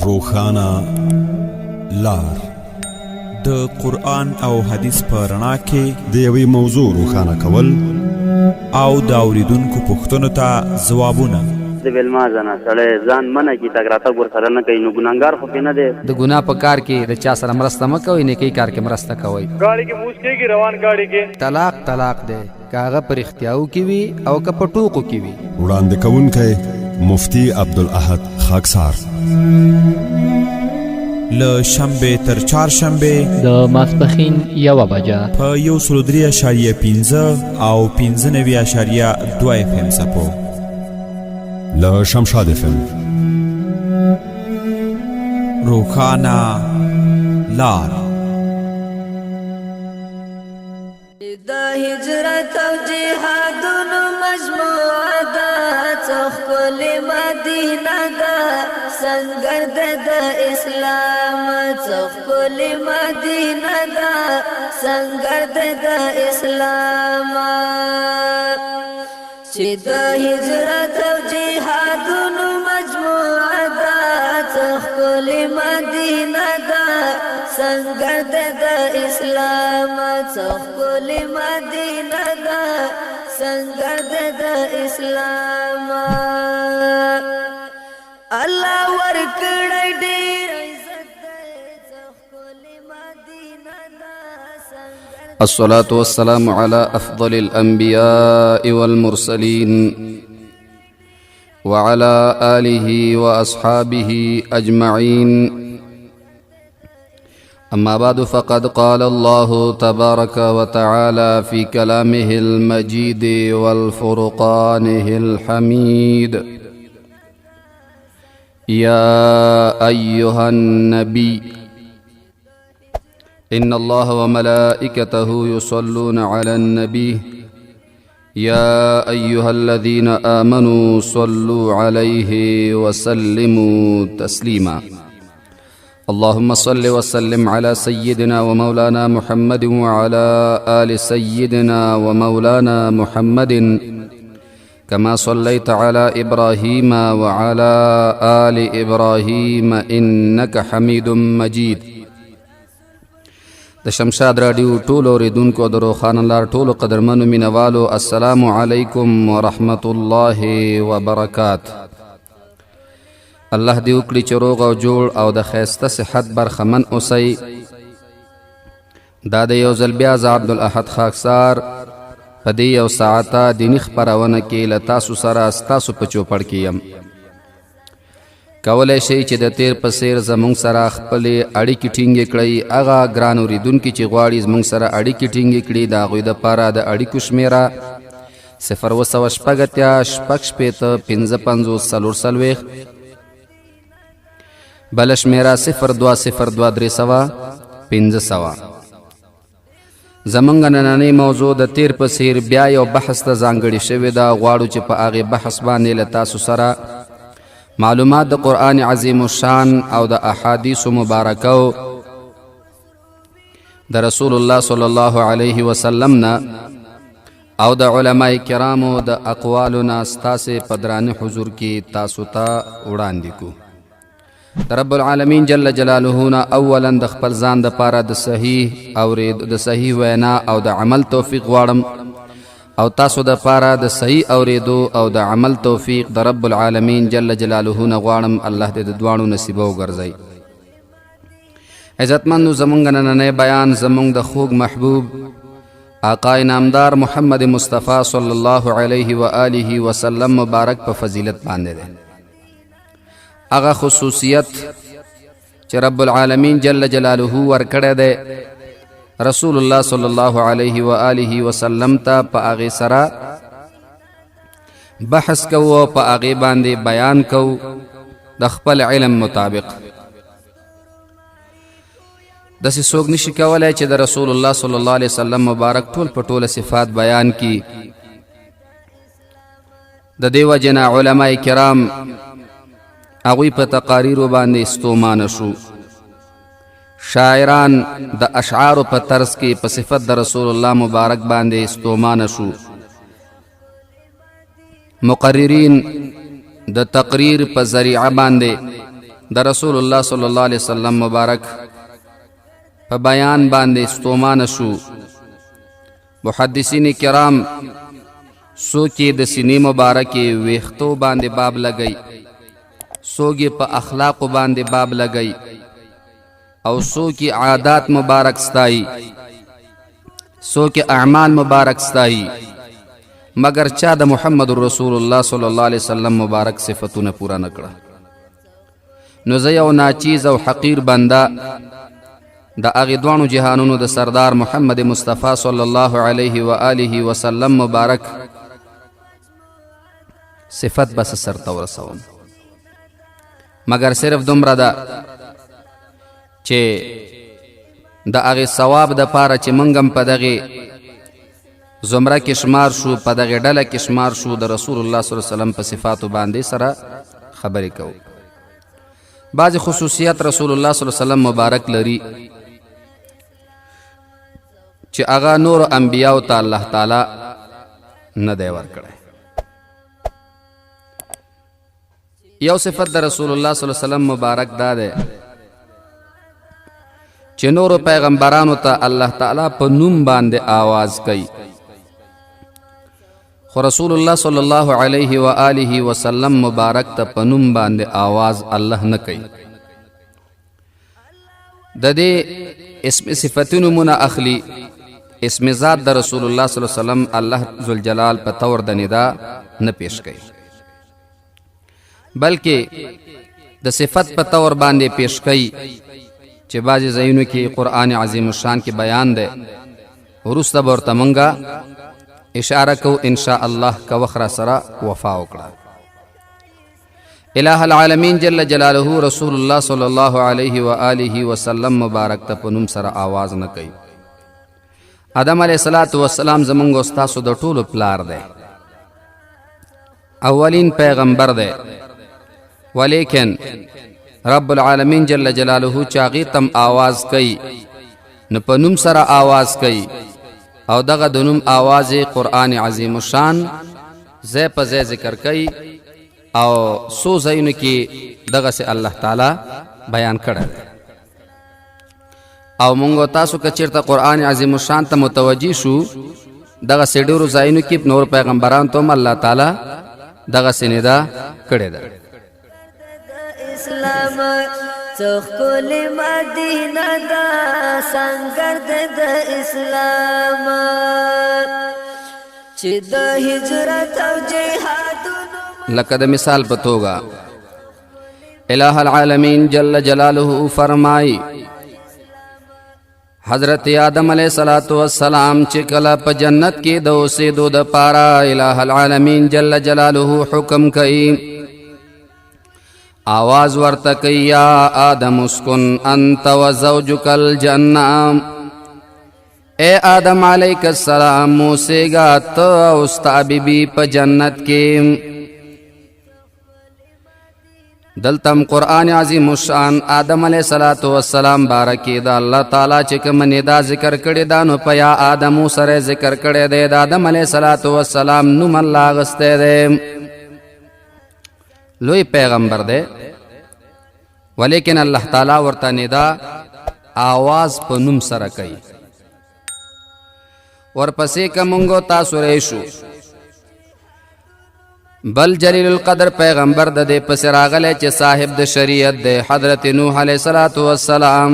روښانه لار د قرآن او حدیث په رڼا کې د یوې موضوع روښانه کول او د اورېدونکو پوښتنو ته ځوابونه. د ویلما ځنه سړی ځان منع کي تګ راتګ ورسره نه کوي نو ګناهګار خو پې نه دی. د ګناه په کار کې د چا سره مرسته مه کوئ، نیکۍ کار کې مرسته کوئ. ګاډي کې موس کېږي روان ګاډي کې. طلاق دی که هغه په رښتیاو کې وي او که په ټوکو کې وي. وړاندې کوونکی مفتی عبدالاحد خاکسار. له شنبې تر چهارشنبې د ماسپښین 1 بجه په 103.5 او 95.2 FM څپو. له شمشاد FM روښانه لار. د هجرت او جهادونو مجموعه ده، څه ښکلې مدینه ده، سنگر ده د اسلام. څه ښکلې مدینه ده، سنگر ده د اسلام. چې د هجرت او جهادونو مجموعه ده، څه ښکلې مدینه ده، سنگر ده د اسلام. څه ښکلې مدینه ده، سنگر ده د اسلام. الله ورکړی ډېر عزت ده، څه ښکلې مدینه ده، سنگر. الصلاة والسلام على أفضل الأنبياء والمرسلين وعلى آله وأصحابه أجمعين. أما بعد فقد قال الله تبارك وتعالى في كلامه المجيد والفرقانه الحميد: يا أيها النبي إن الله وملائكته يصلون على النبي يا أيها الذين آمنوا صلوا عليه وسلموا تسليما. اللهم صل وسلم على سيدنا ومولانا محمد وعلى آل سيدنا ومولانا محمد كما صليت على إبراهيم وعلى آل إبراهيم إنك حميد مجيد. د شمشاد رادیو ټولو اوریدونکو د روښانه لار ټولو قدرمنو مینوالو السلام علیکم ورحمت الله وبرکاته. الله دې وکړي چې روغ او جوړ او د ښایسته صحت برخمن اوسئ. دا د یو ځل بیا زه عبدالاحد خاکسار په دې یو ساعته دیني خپرونه کې له تاسو سره ستاسو په چوپړ کې یم. کولی شئ چې د تیر په څیر زموږ سره خپلې اړیکې ټینګې کړئ. هغه ګران اورېدونکي چې غواړي زموږ سره اړیکې ټینګې کړي د هغوی دپاره د اړیکو شمېره 020-80-55-440 بله شمېره 0202-300-500. زموږ نننۍ موضوع د تیر په څیر بیا یو بحث ته ځانګړې شوې ده. غواړو چې په هغې بحث باندې له تاسو سره معلومات د قرآن عظیم الشان او د احادیثو مبارکو د رسول الله صلی الله علیه وسلم نه او د علماء کرامو د اقوالو نه ستاسې په درانه حضور کې تاسو ته وړاندې کو. د رب العالمین جل جلاله نه اولا د خپل ځان دپاره د صحیح وینا او د عمل توفیق غواړم، او تاسو د پاره د صحیح اوریدو او د عمل توفیق د رب العالمین جل جلاله نه غواړم. الله دې د دواړو نصیبه وګرځي. عزتمندو، زمونږ نننی بیان زمونږ د خوږ محبوب آقا نامدار محمد مصطفی صلی الله علیه و آله وسلم مبارک په فضیلت باندې ده. هغه خصوصیت چې رب العالمین جل جلاله ورکړی دی رسول الله صلی الله علیه و آله وسلم ته، په هغې سره بحث کوو او په هغې باندې بیان کوو د خپل علم مطابق. داسې څوک نشي کولی چې د رسول الله صلی الله علیه وسلم مبارک ټول په ټوله صفات بیان کی. د دې وجې نه علماء کرام هغوی په تقاریرو باندې استومانه شو. شاعران د اشعارو په طرز کې په صفت د رسول الله مبارک باندې استومانه شو. مقررین د تقریر په ذریعه باندې د رسول الله صلی الله علیه وسلم مبارک په بیان باندې ستومانه شو. محدثین کرام څوک یې د سینې مبارکې ویښتو باندې باب لګی، څوک یې په اخلاقو باندې باب لګی، او څوک یې عادات مبارک ستایي، څوک یې اعمال مبارک ستایي، مگر چا د محمد رسول الله صلی الله علیه وسلم مبارک صفتونه پورا نکړه. نو زه یو ناچیز او حقیر بنده د هغې دواړو جهانونو د سردار محمد مصطفی صلی الله علیه و آله وسلم مبارک صفت بس سرته ورسوم، مگر صرف دومره ده چې د هغې ثواب د پاره چې موږ هم په دغې زمره کې شمار شو، په دغې ډله کې شمار شو، د رسول الله صلی الله علیه وسلم په صفاتو باندې سره خبرې کوو. بعضې خصوصیت رسول الله صلی الله علیه وسلم مبارک لري چې هغه نور انبیاو ته الله تعالی نه دی ورکړی. یو صفت د رسول الله صلی الله علیه وسلم مبارک دا دی چې نورو پیغمبرانو ته الله تعالی په نوم باندې آواز کوي، خو رسول الله صلی الله علیه و آله وسلم مبارک ته په نوم باندې آواز الله نه کوي. د دې اسم صفتونو مونه اخلي، اسم ذات د رسول الله صلی الله علیه وسلم الله ذوالجلال په طور د ندا نه پیش کوي، بلکې د صفت په طور باندې پیش کوي چې بعضې ځایونو کې قرآن عظیم الشان کې بیان دی. وروسته به ورته مونږه اشاره کو انشاء الله که وخت را سره وفا وکړه. الہ العالمین جل جلاله رسول الله صلی الله علیه و آله وسلم مبارک ته په نوم سره آواز نه کوي. آدم علیه السلام زمونږ او ستاسو د ټولو پلار دی، اولین پیغمبر دی، ولیکن رب العالمین جل جلاله چې هغې تم آواز کوي نو په نوم سره آواز کوي، او دغه د نوم آواز قرآن عظیم الشان ځای په ځای ذکر کوي، او څو ځایونو کې دغسې الله تعالی بیان کړی دی. او مونږ تاسو که چېرته قرآن عظیم الشان ته متوجه شو، دغسې ډېرو ځایونو کې نور پیغمبرانو ته هم الله تعالی دغسې ندا کړې ده. اسلام څخکل مدینه دا سنگر د اسلام چې د هجرت او جهادونو لکه د مثال په توګه الہ العالمین جل جلاله فرمائی حضرت آدم علیہ السلام چې کله په جنت کې د اوسېدو د پاره الہ العالمین جل جلاله حکم کوي، آواز ورته کوي یا آدم اسکن انت و زوجک الجنہ، اے آدم علیہ السلام اوسېږه ته او ستا بیبي په جنت کې. دلتم قرآن عظیم الشان آدم علیہ السلام بارکی دا اللہ تعالی چې کوم ندا ذکر کړی دا نو په یا آدم سره ذکر کړی دی. د آدم علیہ السلام نوم الله اغستی دی، لوی پیغمبر دی، ولیکن الله تعالی ورته ندا آواز په نوم سره کوي. ورپسې که مونږ تاسو ریشو بل جلیل القدر پیغمبر د دې پسې راغلی چې صاحب د شریعت دی، حضرت نوح علیہ السلام.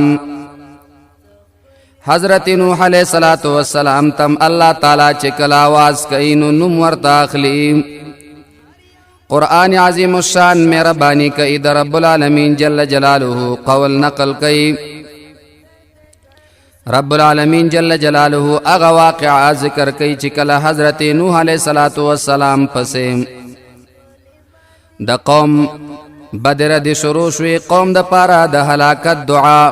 حضرت نوح علیہ السلام تم اللہ تعالی چې کله آواز کوي نو نوم ورته اخلي. قرآن عظیم الشان مهربانی کوي د رب العالمین جل جلاله قول نقل کوي. رب العالمین جل جلاله هغه واقعه ذکر کوي چې کله حضرت نوح علیہ السلام پسې د قوم بدر د شروع شوی، قوم د پاره د هلاکت دعا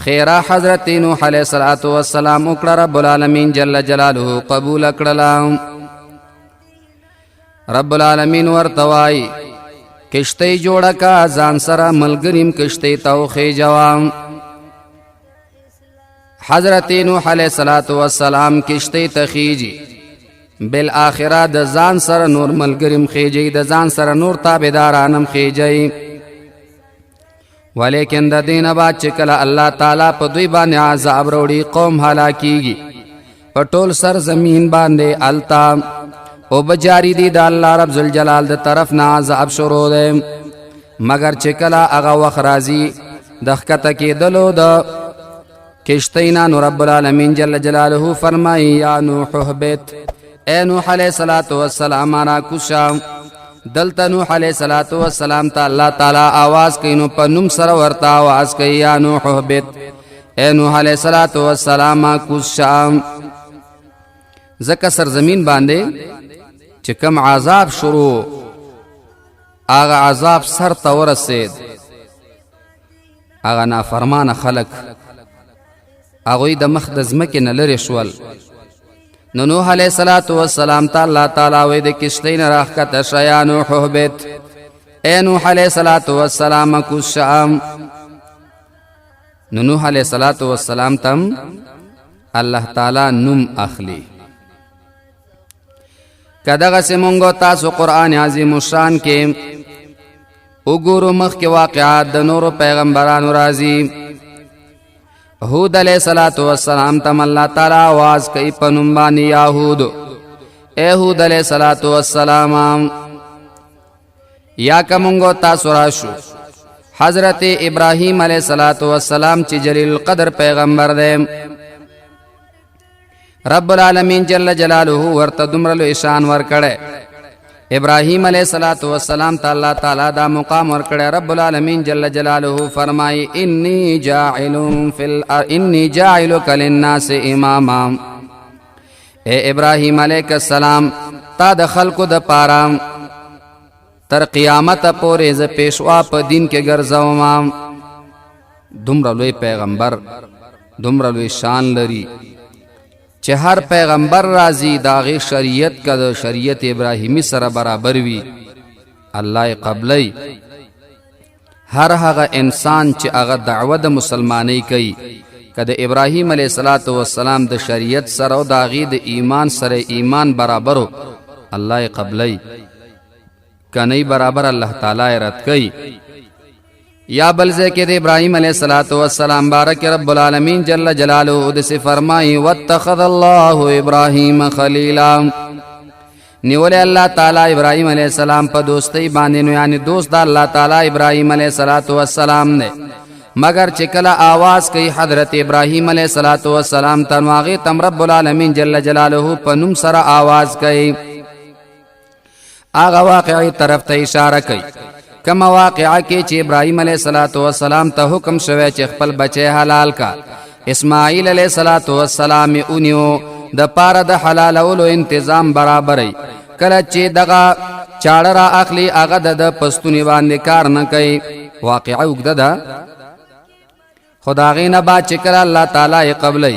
خیره حضرت نوح علیہ السلام وکړه، رب العالمین جل جلاله قبول کړله. رب العالمین ورته وایي کشتۍ جوړه کا ځان سره ملګریم کشتۍ ته وخېجوه. حضرت نوح علیہ السلام کشتۍ ته خیجي، بالآخره د ځان سره نور ملګریم خیجي، د ځان سره نور تابعدارانم خیجي. ولیکن د دین بعد چې کله الله تعالی په دوی باندې عذاب وروړي قوم هلاکیږي په ټول سر زمین باندې التا او بجاری دی د الله رب ذوالجلال د طرف نه عذاب شروع دی مگر چې کله هغه وخت راځي د ښکته کېدلو د کشتینا نو رب العالمین جل جلاله فرمایي یا نوح اهبط اے نوح علیہ الصلوۃ والسلام را کوشا دلته نوح علیہ الصلوۃ والسلام ته الله تعالی आवाज کینو په نوم سره ورته आवाज کوي یا نوح اهبط اے نوح علیہ الصلوۃ والسلام کوشا زکه سرزمین باندې چې کم عذاب شروع آغا عذاب سر ته ورسید آغا نافرمان خلق آغوی د مخ د ځمکې نه لرې شول نو نوح علیہ الصلوۃ والسلام ته الله تعالی وې د کشتۍ نه راښکته شه یا نوح اهبط اے نوح علیہ الصلوۃ والسلام کوشا نو نوح علیہ الصلوۃ والسلام تم الله تعالی نوم اخلی کداغه سیمونګو تاسو قران عظیم شان کې وګورو مخ کې واقعات د نورو پیغمبرانو راځي هود علیہ الصلوۃ والسلام تم الله تعالی आवाज کوي پنوم باندې یهود اے هود علیہ الصلوۃ والسلام یا کومګو تاسو راشو حضرت ابراہیم علیہ الصلوۃ والسلام چې جلیل القدر پیغمبر دی رب العالمین جل جلاله ورته دومره لوی شان ورکړی ابراہیم علیہ الصلوۃ والسلام ته الله تعالی دا مقام ورکړی رب العالمین جل جلاله فرمای انی جاعلک للناس اماما اے ابراہیم علیہ السلام تا د خلقو د پاره تر قیامت پورې ز پیشوا په دین کې ګرځوم دومره لوی پیغمبر دومره لوی شان لري چې هر پیغمبر راځي داغه شریعت کا د شریعت ابراهیمی سره برابر وي الله قبلی هر هغه انسان چې هغه دعوه د مسلمانۍ کوي کده ابراهیم علیہ الصلوۃ والسلام د شریعت سره او داغه د ایمان سره ایمان برابرو الله قبلی کني برابر الله تعالی رد کوي یا بلزه کې د ابراهیم علیہ الصلوۃ والسلام بارک رب العالمین جل جلاله د سے فرمایي واتخذ الله ابراهیم خلیلا نیول الله تعالی ابراهیم علیہ السلام په دوستی باندې نو یعنی دوست د الله تعالی ابراهیم علیہ الصلوۃ والسلام نه مگر چې کله आवाज کوي حضرت ابراهیم علیہ الصلوۃ والسلام تنواغه تم رب العالمین جل جلاله په نوم سره आवाज کوي هغه واقعي طرف ته اشاره کوي کما واقعا کې چې ابراهیم علیہ الصلوۃ والسلام ته حکم شوه چې خپل بچي حلال کا اسماعیل علیہ الصلوۃ والسلام اونیو د پاره د حلالولو تنظیم برابرې کله چې دغه چاړه را اخلي هغه د پښتوني باندې کار نه کوي واقعا وګدا ده خدای نه با چې کله الله تعالی قبلې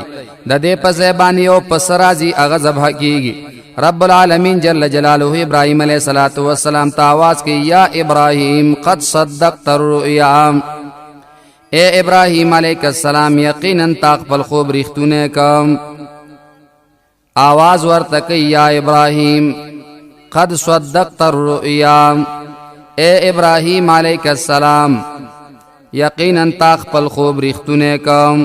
د دې په زبانی او پسرازي هغه ذبح کیږي رب العالمین جل جلاله ابراہیم علیہ الصلوۃ والسلام ته आवाज کی یا ابراہیم قد صدقت الرؤیا اے ابراہیم علیہ السلام یقینا تقبل خوب ریختونه کم आवाज ورته کی یا ابراہیم قد صدقت الرؤیا اے ابراہیم علیہ السلام یقینا تقبل خوب ریختونه کم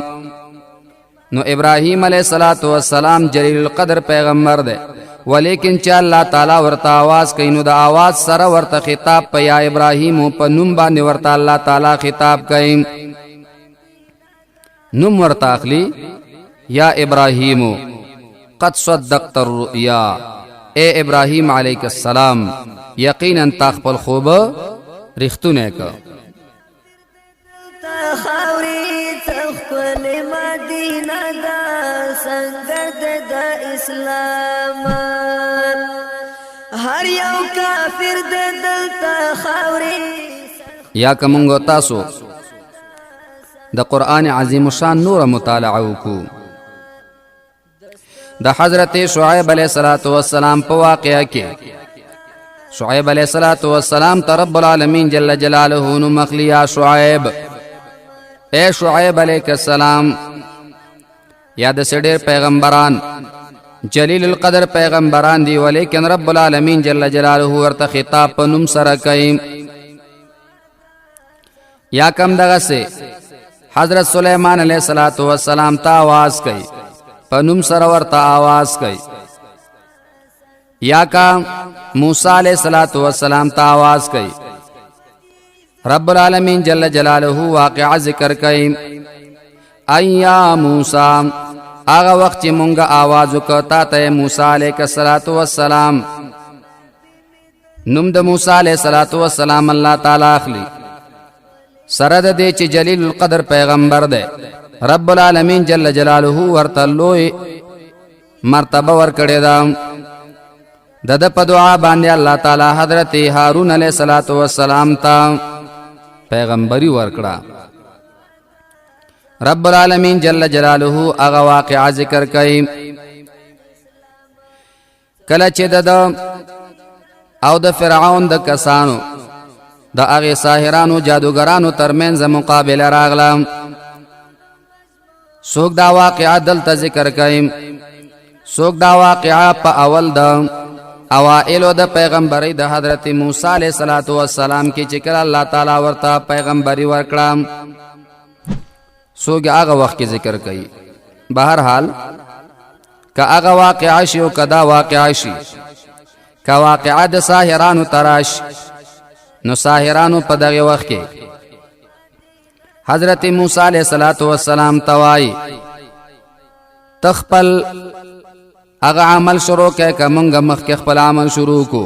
نو ابراہیم علیہ الصلوۃ والسلام جلیل القدر پیغمبر دے ولیکن چې الله تعالی ورته आवाज کوي نو د आवाज سره ورته خطاب په یا ابراهیم په نوم باندې ورته الله تعالی خطاب کوي نوم ورته اخلي یا ابراهیم قد صدقت الرؤیا اے ابراهیم علیک السلام یقینا تخپل خوب رښتونه کا خاوري تخپل مدینه دا څنګه د اسلام هر یو کافر د دلته خاوري یا کومګو تاسو د قران عظیم شان نور مطالعه وکړو د حضرت شعیب علیہ الصلوۃ والسلام په واقعہ کې شعیب علیہ الصلوۃ والسلام ته رب العالمین جل جلاله نو مخلیا شعیب اے شعیب علیہ السلام یا د سړي پیغمبران جلیل القدر پیغمبران دی ولیکن رب العالمین جل جلاله ورته خطاب په نوم سره کوي یا کم دغه سے حضرت سلیمان علیہ الصلوۃ والسلام ته आवाज کوي پنوم سره ورته आवाज کوي یا کا موسی علیہ الصلوۃ والسلام ته आवाज کوي رب العالمین جل جلاله واقعا ذکر کوي ایا موسی هغه وخت چې مونږه आवाज وکړه ته موسی علیہ الصلوۃ والسلام نوم د موسی علیہ الصلوۃ والسلام الله تعالی اخلي سره د دې چې جلیل القدر پیغمبر دی رب العالمین جل جلاله ورته لوی مرتبه ورکړې ده د په دعا باندې الله تعالی حضرت هارون علیہ الصلوۃ والسلام ته پیغمبري ورکړه رب العالمین جل جلاله هغه واقعا ذکر کوي کله چې د او د فرعون د کسانو د هغه ساحرانو جادوګرانو ترمنځ مقابله راغله څوک دا واقعا دلته ذکر کوي څوک دا واقعا په اول د اوائلو د پیغمبري د حضرت موسی علیہ الصلوۃ والسلام کې چې کله الله تعالی ورته پیغمبري ورکړه څوک هغه وخت کې ذکر کوي بهر حال که هغه واقعا شي او کدا واقعا شي که واقعا د ساحرانو تراش نو ساحرانو په دغه وخت کې حضرت موسی علیہ الصلوۃ والسلام توای تخپل هغه عمل شروع کړه کومه مخکې خپل عمل شروع کو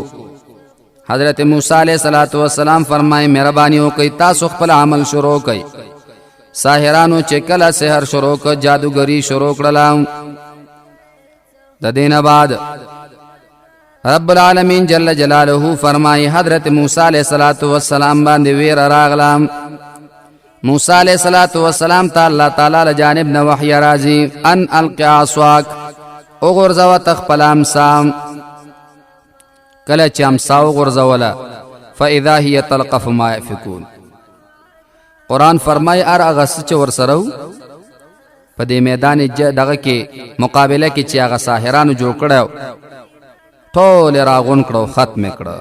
حضرت موسی علیہ الصلوۃ والسلام فرمای مهرباني وکړئ تاسو خپل عمل شروع کړئ ساحرانو چې کله سحر شروع کړ جادوګری شروع کړل د دینه بعد رب العالمین جل جلاله فرمای حضرت موسی علیہ الصلوۃ والسلام باندې ویر راغلم موسی علیہ الصلوۃ والسلام ته الله تعالی له جانب نه وحی راځي ان القی عصاک او غرزوا تخپل امسام کله چې امسا او غرزولا فاذا هي تلقف ما يفكون قرآن فرمای ار اغس چې ور سره په دې میدان دغه کې مقابله کې چې هغه ساحرانو جوړ کړو ټول راغون کړو ختم کړو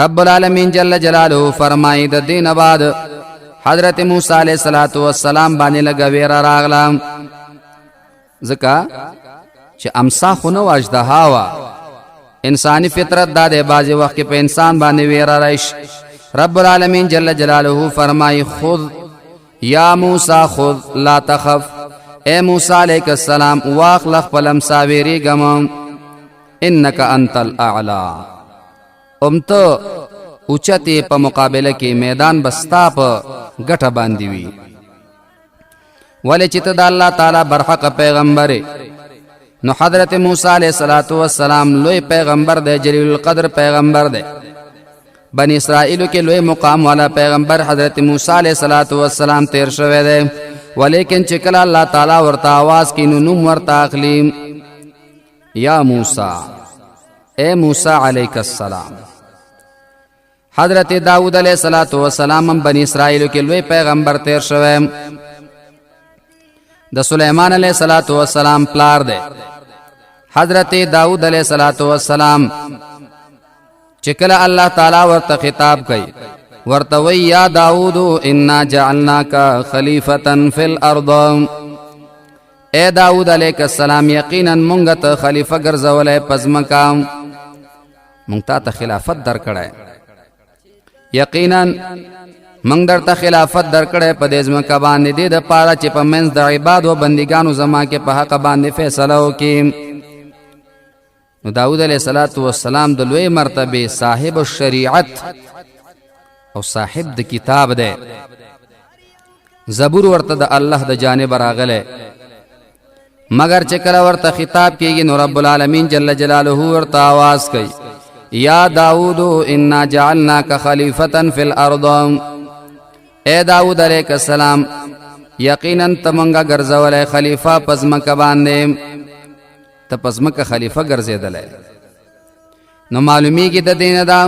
رب العالمین جل جلاله فرمای د دین بعد حضرت موسی علیہ الصلوۃ والسلام باندې لګوي راغلم زکه چې امسا خونه واجدها وا انسانی فطرت د بازي وخت کې په انسان باندې ویرا راشي رب العالمین جل جلاله فرمای خذ یا موسی خذ لا تخف اے موسی علیہ السلام واخلق پلم ساویری گم انک انت الاعلى امته اوچته په مقابله کې میدان بستا په غټه باندې وی ولې چې ته د الله تعالی برحق پیغمبر نو حضرت موسی علیہ الصلوۃ والسلام لوی پیغمبر دی جلیل القدر پیغمبر دی بنی اسرائیل کې لوی مقام والا پیغمبر حضرت موسی علیہ الصلوۃ والسلام تیر شوی دی ولیکن چې کله الله تعالی ورته आवाज کینو نو ورته اخلي یا موسی اے موسی علیک السلام حضرت داؤد علیہ الصلوۃ والسلام بنی اسرائیل کې لوی پیغمبر تیر شوی د سلیمان علیہ الصلوۃ والسلام پلار دی حضرت داؤد علیہ الصلوۃ والسلام چې کله الله تعالی ورته خطاب کوي ورته وی یا داؤد انا جعلناک خلیفۃ فی الارض اے داؤد علیہ السلام یقینا مونږ ته خلیفہ ګرځولې پزمکا مونږ ته خلافت درکړې یقینا مونږ درته خلافت درکړې په دې ځمکه باندې د پاره چې په منځ د عبادت او بندګانو زما کې په حق باندې فیصله وکړي نو داؤد علیہ الصلوۃ والسلام د لوی مرتبه صاحب الشریعت او صاحب د کتاب ده زبور ورته د الله د جانب راغله مگر چې کله ورته خطاب کیږي نو رب العالمین جل جلاله ورته आवाज کوي یا داؤد انا جعلناک خلیفۃ فی الارض اے داؤد علیہ السلام یقینا تمنګه ګرځولې خلیفہ پزمکه باندې ته پزمکه خلیفہ ګرځیدلې نو معلومیږي د دین دا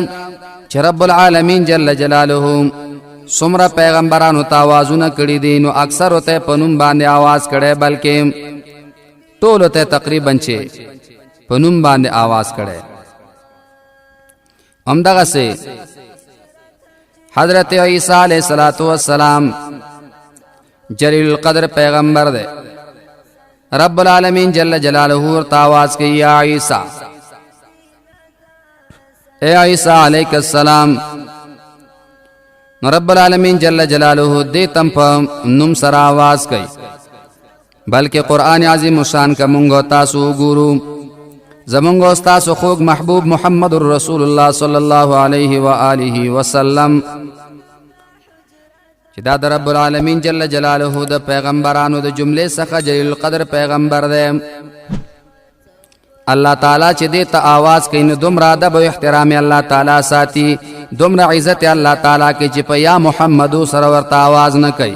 چې رب العالمین جل جلاله سمره پیغمبرانو ته आवाजونه کړی دي نو اکثر ته پنوم باندې आवाज کړي بلکې ټول ته تقریبا چې پنوم باندې आवाज کړي همدغه سه حضرت عیسیٰ علیہ السلام جلیل القدر پیغمبر دے. رب العالمین جل جلالہ ورتا آواز کی یا عیسیٰ، اے عیسیٰ علیہ السلام. رب العالمین جل جلالہ دے تم پا نم سر آواز کی، بلکہ قرآن عظیم شان کا منگو تاسو گورو زمنگو استاسو خوگ محبوب محمد الرسول اللہ صلی اللہ علیہ وآلہ وسلم چې دا د رب العالمین جل جلالہ د پیغمبرانو د جملے څخه جلیل القدر پیغمبر دی. اللہ تعالی چې دې ته آواز کوي نو دومره ادب او احترام الله تعالی ساتي، دومره عزت الله تعالی کې چې په یا محمد سره ورته آواز نه کوي،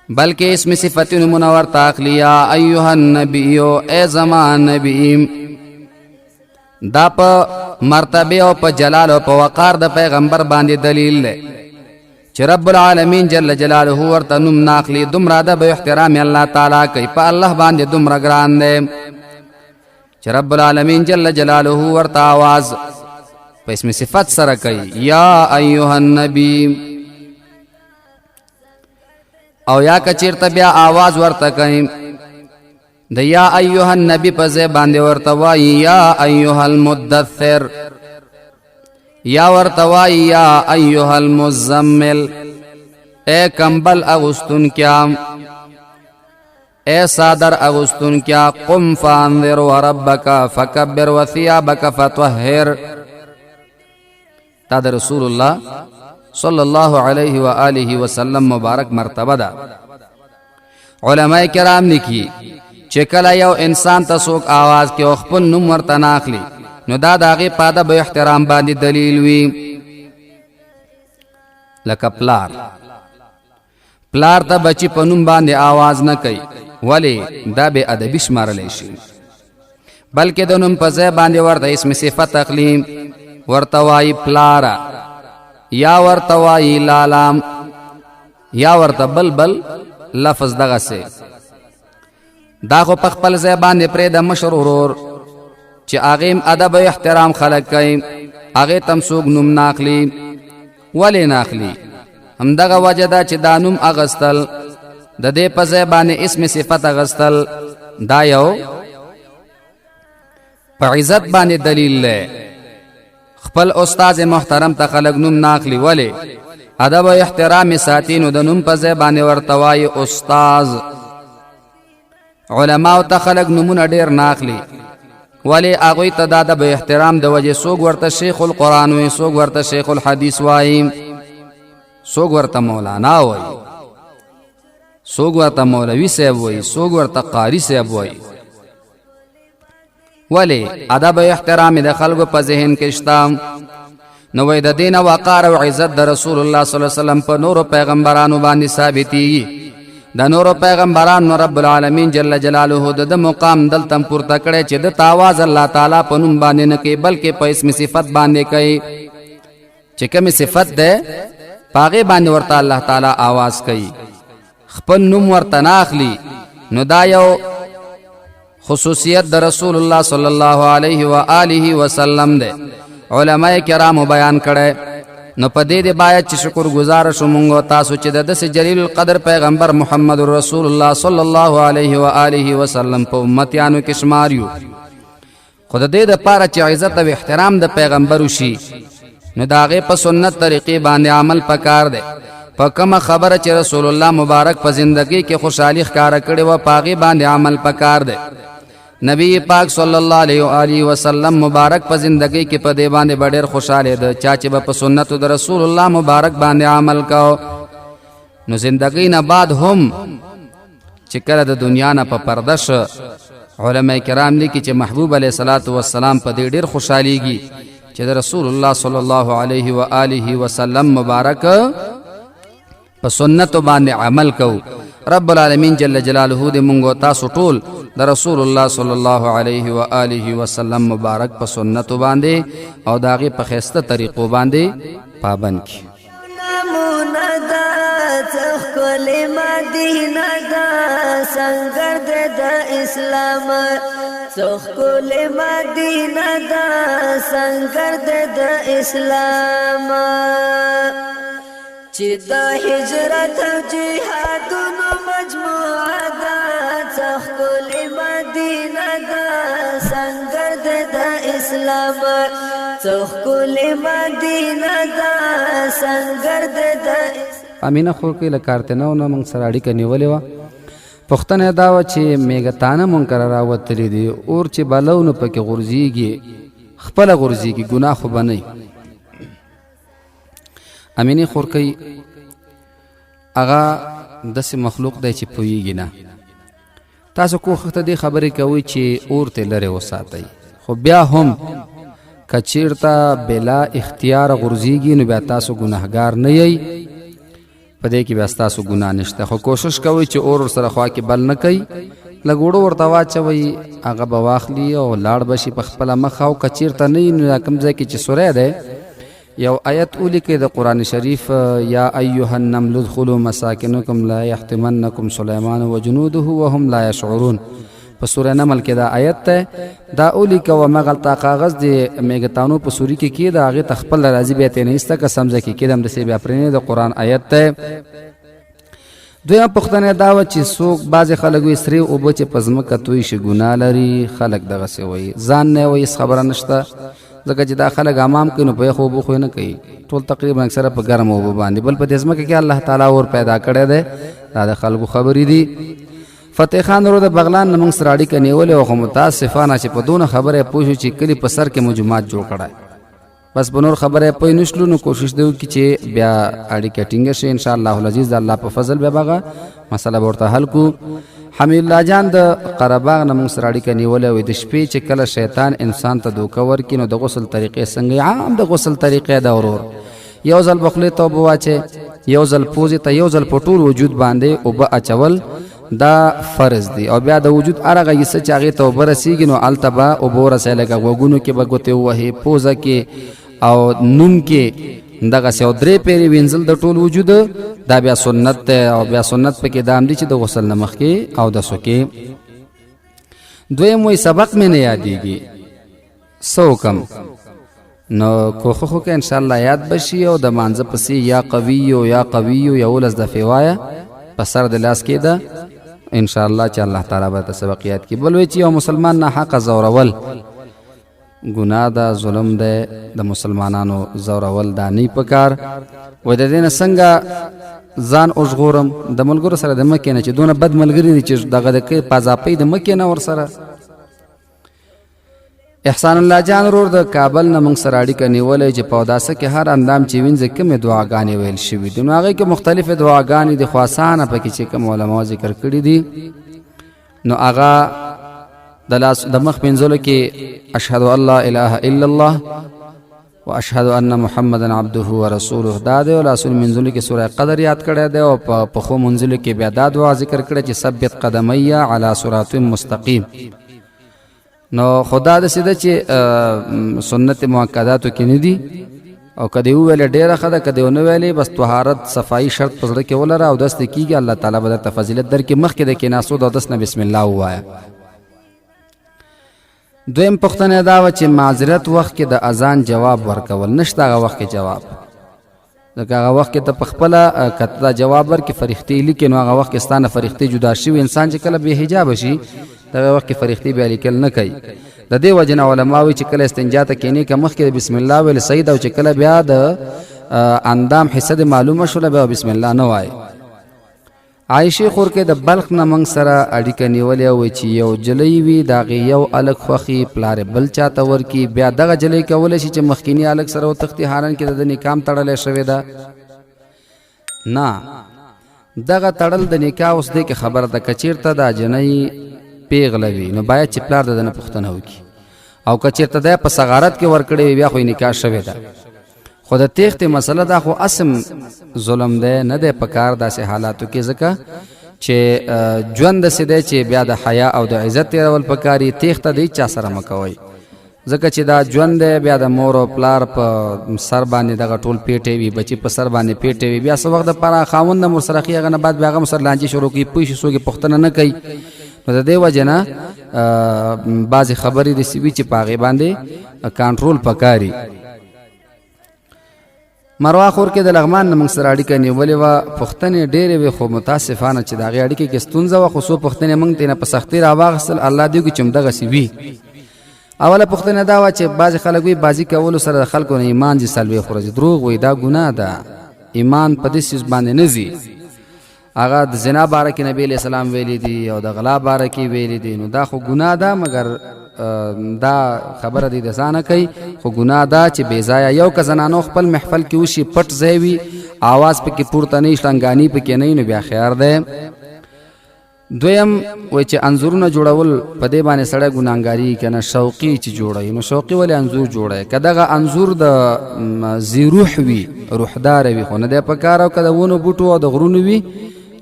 بلکہ اسم صفت منور تاخلی یا ایوہ النبیو اے زمان نبی. دا پا مرتبه او پا جلال او پا وقار دا پیغمبر باندې دلیل لے چی رب العالمین جل جلالہ ورطا نم ناخلی دمرا دا با احترام اللہ تعالیٰ کئی پا اللہ باندې دمرا گران دے چی رب العالمین جل جلالہ ورطا آواز پا اسم صفت سر کئی یا ایوہ النبی، او یا کچیرتا بیا آواز ورطا کئی دا یا ایوہ النبی پا زیبان دے ورطا وائی یا ایوہ المدثر، یا ورطا وائی یا ایوہ المزمل، اے کمبل اغسطن کیا، اے صادر اغسطن کیا، قم فانذر وربکا فکبر وثیابکا فتوہر. تا دا رسول اللہ صلی اللہ علیہ وآلہ وسلم مبارک مرتبہ دا. علماء کرام لکھی چکل یو انسان تسوک آواز کے اخپن نم ورطا ناخلی نو دا داغی پادا با احترام باندی دلیل وی. لکا پلار تا بچی پنم باندی آواز نہ کئی ولی دا بے ادبی شمار لیشی، بلکہ دنم پزے باندی ورطا اسم صفت اقلیم ورطوائی پلارا یا ورطوائی لالام یا ورطا بلبل لفظ دغا سے. دا خو پخپل زیبان دی پرید مشرورور چی آغیم ادب و احترام خلق کئی آغی تم سوگ نم ناخلی ولی ناخلی ہم دغا وجدہ چی دا نم اغسطل دا دے پا زیبان اسم صفت اغسطل دا یو پا عزت باندې دلیل لے. خپل استاز محترم تا خلق نم ناخلی ولی ادب و احترام ساتینو دا نم پا زیبان ورطوائی استاز. علماء تا خلق نمون دیر ناخلی ولی آغوی تا دا ادب و احترام دا وجہ سوگ ورطا شیخ القرآن وی، سوگ ورطا شیخ الحدیث وائی، سوگ ورطا مولانا وی، سوگ ورطا مولوی صاحب وی، سوگ ورطا قاری صاحب وی. ولی ادب و احترام دا خلق پا ذہن کشتا نوی دا دین وقار و عزت دا رسول اللہ صلی اللہ علیہ وسلم پا نور و پیغمبرانو باندی ثابتی. دا نور و پیغمبرانو رب العالمین جل جلالہ دا مقام دل تم پورتا کڑے چی دا تاواز اللہ تعالیٰ پا نم باندے نکی بلکہ پا اسم صفت باندے کئی چی کمی صفت دے پاغی باندے ورطا اللہ تعالیٰ آواز کئی. خپن نم ورطا ناخلی نو دا یو خصوصیت دا رسول اللہ صلی اللہ علیہ وآلہ وسلم دے. علماء کرام بیان کرے نو پا دے دے باید چی شکر گزار شمونگو تاسو چی دا دس جلیل القدر پیغمبر محمد رسول اللہ صلی اللہ علیہ وآلہ وسلم پا امتیانو کشماریو خود دے دا پارا چی عزت و احترام دا پیغمبرو شی نو داغے پا سنت طریقی باندے عمل پکار دے. پا کم خبر چی رسول اللہ مبارک پا زندگی کے خوشحالی خکارا کڑے و پاغی باندے عمل پکار دے. نبی پاک صلی اللہ علیہ وآلہ وسلم مبارک پا زندگی کی پا دے باندے بڑیر خوشحالے دے چاچے با پا سنت دا رسول اللہ مبارک باندے عمل کاؤ نو زندگی نا بعد ہم چکر دا دنیا نا پا پردش. علماء کرام لیکی چی محبوب علیہ السلام پا دے دیر خوشحالی گی چی دا رسول اللہ صلی اللہ علیہ وآلہ وسلم مبارک پا سنت باندے عمل کاؤ. رب العالمین جل جلالہ دے منگو تاسو ٹول دا رسول اللہ صلی اللہ علیہ وآلہ وسلم مبارک پا سنت باندے او داغی پا خیستہ طریقو باندے پابند کی. نمونه دا ښکلې مدینه دا سنګر د اسلام څوخ کول مدینه دا څنګه د اسلام چې د هجرت او جهادونو مجموعه دا څوخ کول مدینه دا څنګه د اسلام څوخ کول مدینه دا څنګه د امینه خور کې لکارتنو نو موږ سره اړیکه نیولې و پښتنه دا و چې میګتانه مونږ را وتلې دي اور چې بالو نو پکې غورځيږي خپل غورځيږي ګناه خو بنئ امینه خور کې اغا داسې مخلوق دی چې پويږي نه تاسو کوخه ته دې خبرې کوي چې اور ته لره وساتئ خو بیا هم کچیرتا بلا اختیار غورځيږي نو بیا تاسو ګناهګار نه یئ پدې کې بیا تاسو ګناه نشته خو کوشش کوئ چې اور سره خوا کې بل نه کوي لګوړو ورته واچوي هغه به واخلي او لاړ بشي په خپل مخ او کچیرته نه نو کوم ځای کې چې سوره ده یو آیت اولی کې د قران شریف یا ایها النمل ادخلوا مساکنکم لا يحتمنکم سلیمان وجنوده وهم لا يشعرون په سوره نمل کې دا آیت ته دا اولی کو مغلطا کاغذ دی میګتانو په سوري کې دا هغه تخپل راضي به ته نه است که سمځه کې کېدم د سی بیا پرنه د قران آیت ته دوی پښتنه دا و چې څوک باز خلک وي سری او بچ پزما کتوي شي ګنا لري خلک دغه سی وي ځان نه وي خبره نشته ځکه چې دا خلک امام کینو په خو بو خو نه کوي ټول تقریبا اکثره په ګرم او باندې بل په دسمه کې الله تعالی اور پیدا کړی دی دا خلکو خبرې دي فتح خان ورو د بغلان نمنګ سراړي کني ولې او متاسفانه چې په دونه خبره پوښو چې کلی په سر کې مجموعات جوړ کړای بس بنور خبره پوي نشلو نو کوشش دیو کی چې بیا اړي کټینګ شي ان شاء الله العزيز الله په فضل به باغه مسله ورته حل کو حمید الله جان د قرباغ نمنګ سراړي کني ولې وې د شپې چې کله شیطان انسان ته دوکه ورکې نو د غسل طریقې څنګه عام د غسل طریقې دا ورور یو ځل بخله توبه واچي یو ځل پوزي ته یو ځل پټول وجود باندې او به اچول دا فرض دی او بیا د وجود ارغه یې چې هغه توبه رسیږي نو التبا او بور سره وګونو کې بغوته وه پوزه کې او نون کې دغه سو درې پیری وینځل د ټول وجود دا بیا سنت او بیا سنت پکې دام دي چې د غسل نمخ کې او د سکه دوی موي سبق مې نه یادېږي سو کم نو کوخه کې ان شاء الله یاد بشي او د مانزه پسې یا قوی یا ولز د فوایا پسر د لاس کې ده ان شاء الله چې الله تعالی به سبقيات کې بل وی چې یو مسلمان نه حق زورول ګناه ده ظلم ده د مسلمانانو زورول دا نه پکار و د دین څنګه ځان اوژغورم د ملګرو سره د مکه نه چې دونه بد ملګری دي چې دغه د کې پازاپې د مکه نه ور سره احسان الله جان ورور د کابل نه موږ سره اړیکه نیولې چې په داسه کې هر اندام چې وینځ کومه دعاګانې ویل شوې دي نو هغه کې مختلفه دعاګانې د خاصانه پکې چې کوم علماء ذکر کړی دي نو هغه د لاس د مخ پنځول کې اشهد ان لا اله الا الله واشهد ان محمدن عبده ورسوله دا د رسول منزل کې سوره قدر یاد کړی دی او په خو منزل کې بیا دا دعا ذکر کړی چې ثبت قدمي علی صراط مستقیم نو خدا د سیده چې سنت مؤکداتو کې نه دي او کدی ویل ډیره خده کدی نو ویلې بس طهارت صفائی شرط پزړه کې ولره او دست کیږي الله تعالی به د فضیلت در کې مخ کې د کې ناسو د دس نه بسم الله وایا دویم پښتنه دا و چې معذرت وخت کې د اذان جواب ورکول نشته هغه وخت کې جواب دغه هغه وخت کې ته پخپل کته جواب ورکې فرښتې لیکن هغه وخت کې ستانه فرښتې جدا شي انسان چې کله به حجاب شي دغه وخت کې فرښتې به لیکل نه کوي د دې وجنه علماوی چې کله استنجا ته کینی که مخ کې بسم الله ویل سید او چې کله بیا د اندام حصہ معلومه شول به بسم الله نه وای عائشه خور کې د بلخ نه منګ سره اړیکه نیولې او چې یو جلې وی دا یو الګ خوخي پلار بل چاته ور کې بیا دغه جلې کول شي چې مخکینی الګ سره او تختی هارن کې د نکام تړلې شوې ده نه دغه تړل د نکاح اوس دې کې خبره د کچیرته د جنۍ پیغلوي نو باید چې پلار د نه پښتنه وکي او کچیرته د په صغارت کې ور کړې بیا خو نکاح شوې ده خود تیخت مسله دا خو اسم ظلم ده نه ده پکار داسې حالاتو کې ځکه چې ژوند سده چې بیا د حیا او د عزت تیرول پکاري تیخت د چا سره مکوي ځکه چې دا ژوند ده بیا د مور او پلار په سر باندې دغه ټول پیټي وي بچي په سر باندې پیټي وي بیا څو وخت پر خاوند مر سره خيغه نه بعد بیا غو سر لانجي شروع کی پوښ سوګي پښتنه نه کوي نو د دې وجه نه بعضې خبرې داسې وي چې په هغې باندې کنټرول پکاري. مروا خور کې د لغمان نه موږ سره اړیکه نیولې وه. پوښتنې ډېرې وې خو متاسفانه چې د هغې اړیکې کې ستونزه وه، خو څو پوښتنې موږ ترېنه په سختۍ راواخیستل. الله دې وکړي چې همدغسې وي. اوله پوښتنه دا وه چې بعضې خلک وایي بازي کولو سره د خلکو نه ایمان ځي څلوېښت ورځې. دروغ وایي، دا ګناه ده. ایمان په دې څیز باندې نه ځي. هغه د زنا باره کې نبي علیه السلام ویلي دي او د غلا باره کې ویلي دي، نو دا خو ګناه ده. مګر دا خبره دی د ځانه کوي، خو ګناه ده چې بې ځایه یو که زنانو خپل محفل کې وشي پټ ځای وي، آواز پکې پورته نه وي، شړنګاني پکې نه وي، نو بیا خیر دی. دویم وایي چې انځورونه جوړول په دې باندې سړی ګناهګاري که نه شوقي چې جوړوي. نو شوقي ولې انځور جوړوي؟ که دغه انځور د ذي روح وي، روحداره وي، خو نه دی په کار. او که د ونو بوټو او د غرونو وي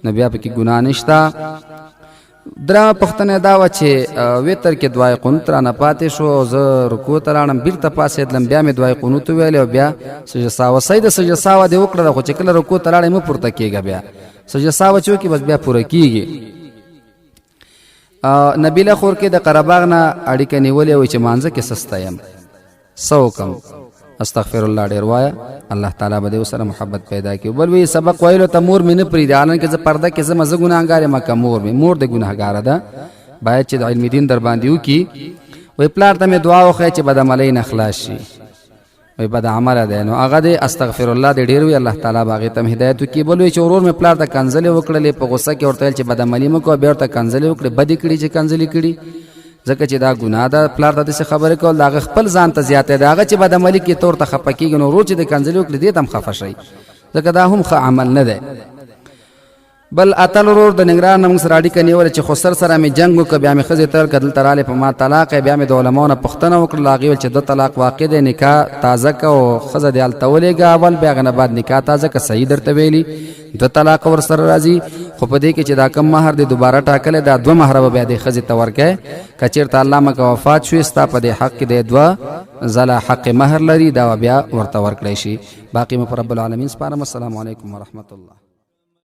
نو بیا پکې ګناه نشته. درېمه پوښتنه دا وه چې وتر کې دعای قنوت رانه پاتې شو، زه رکوع ته لاړم، بېرته پاڅېدلم، بیا مې دعای قنوت وویلې او بیا سجده سهوه. صحیح د سجده سهوه دې وکړه، خو چې کله رکوع ته لاړې مه پورته کېږه. بیا سجده سهوه چې وکړې بس بیا پوره کېږي. نبیله خور کې د قرهباغ نه اړیکه نیولې وایي چې مانځه کې سسته یم، څه وکړم؟ استغفر الله ډېر وایه، الله تعالی به دې ورسره محبت پیدا کړي. بل وایي سبق ویلو ته مور مې نه پرېږدي، حالانکه زه پرده کې ځم، زه ګناهګار یم که مور مې؟ مور دې ګناهګاره ده، باید چې د علم دین در باندې وکړي. وایي پلار ته مې دعا وښیه چې بدعملۍ نه خلاص شي. وایي بد عمله دی، نو هغه دې استغفر الله دې ډېر وي، الله تعالی به هغې ته هدایت وکړي. بل وایي چې ورور مې پلار ته کنځلې وکړلې، په غوسه کې ورته ویل چې بدعملي مه کوه، بیا ورته کنځلې وکړې، بدې کړي چې کنځلې کړي، ځکه چې دا ګناه ده. پلار ته داسې خبرې کول د هغه خپل ځان ته زیاتی ده. هغه چې بدعملي کړي ته ورته خفه کېږي، نو ورور چې د کنځلې وکړي دې ته هم خفه شئ، ځکه دا هم ښه عمل نه دی. بل اتل ورور د ننګرهار نه موږ سره اړیکه نیوله چې خسر سره مې جنګ وکړ، بیا مې ښځې تر کړه دلته راغلې په ما طلاق یې. بیا مې د علماو نه پوښتنه وکړله، هغې ویل چې د طلاق واقع دی، نکاح تازه که او ښځه دې هلته ولېږه اول، بیا هغه نه بعد نکاح تازه که. صحیح درته ویلي، د طلاق ورسره راځي، خو په دې کې چې دا کم مهر دی دوباره ټاکلی، دا 2 مهره به بیا دې ښځې ته ورکوې. که چېرته الله مکه وفات شوې، ستا په دې حق کې دی 2 ځله حق مهر لري، دا بیا ورته ورکړی شي. باقي مې په رب العالمین سپارم. السلام علیکم ورحمت الله.